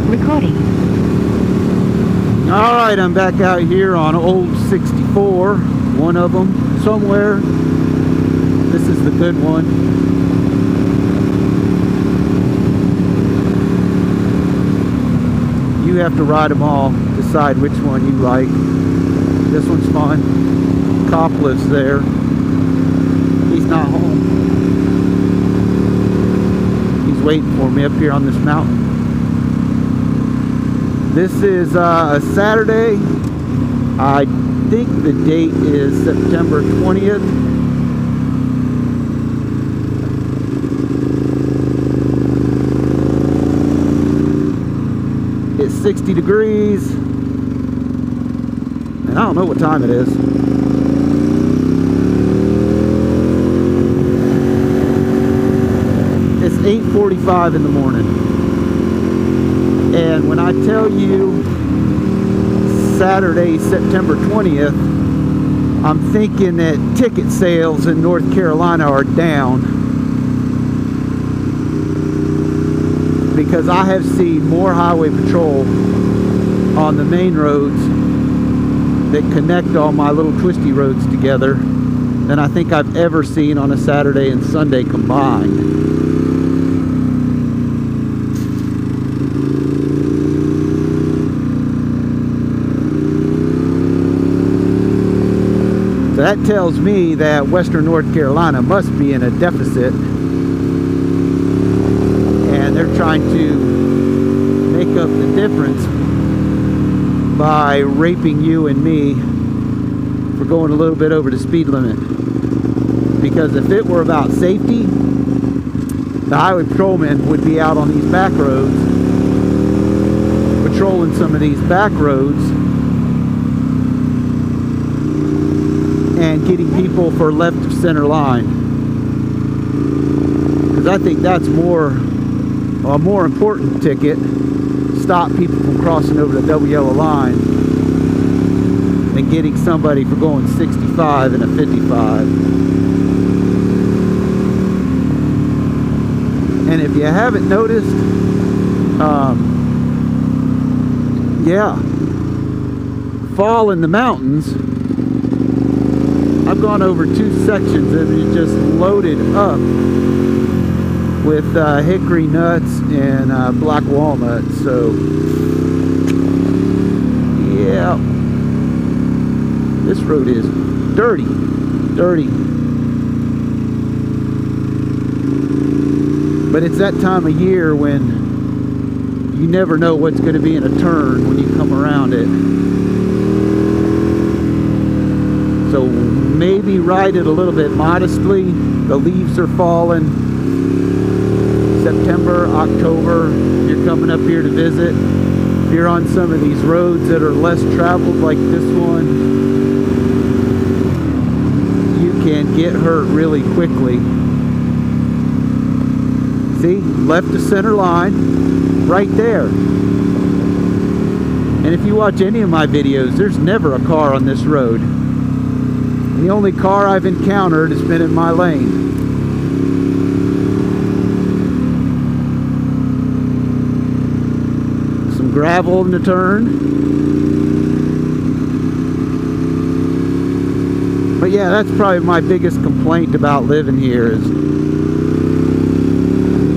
Recording. All right, I'm back out here on Old 64, one of them somewhere. This is the good one. You have to ride them all, decide which one you like. This one's fun. Cop lives there. He's not home. He's waiting for me up here on this mountain. This is a Saturday. I think the date is September 20th. It's 60 degrees. And I don't know what time it is. It's 8:45 in the morning. And when I tell you Saturday, September 20th, I'm thinking that ticket sales in North Carolina are down. Because I have seen more highway patrol on the main roads that connect all my little twisty roads together than I think I've ever seen on a Saturday and Sunday combined. So that tells me that Western North Carolina must be in a deficit, and they're trying to make up the difference by raping you and me for going a little bit over the speed limit. Because if it were about safety, the highway patrolmen would be out on these back roads, patrolling some of these back roads and getting people for left of center line. Because I think that's a more important ticket, stop people from crossing over the double yellow line, than getting somebody for going 65 in a 55. And if you haven't noticed, fall in the mountains, I've gone over 2 sections that are just loaded up with hickory nuts and black walnuts. So yeah, this road is dirty. But it's that time of year when you never know what's going to be in a turn when you come around it. So maybe ride it a little bit modestly. The leaves are falling. September, October, you're coming up here to visit. If you're on some of these roads that are less traveled like this one, you can get hurt really quickly. See, left to center line, right there. And if you watch any of my videos, there's never a car on this road. The only car I've encountered has been in my lane. Some gravel in the turn. But yeah, that's probably my biggest complaint about living here is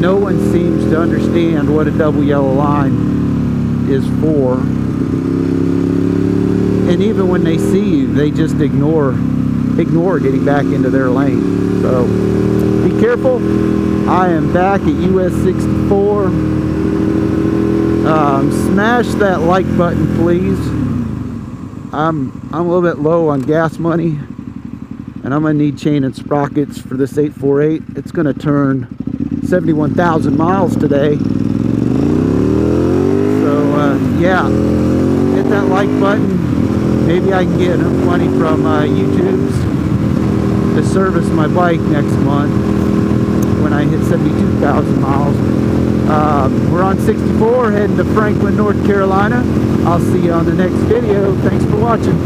no one seems to understand what a double yellow line is for. And even when they see you, they just ignore getting back into their lane. So be careful. I am back at US 64. Smash that like button, please. I'm a little bit low on gas money, and I'm gonna need chain and sprockets for this 848. It's gonna turn 71,000 miles today. So yeah, hit that like button. Maybe I can get enough money from YouTube's to service my bike next month when I hit 72,000 miles. We're on 64 heading to Franklin, North Carolina. I'll see you on the next video. Thanks for watching.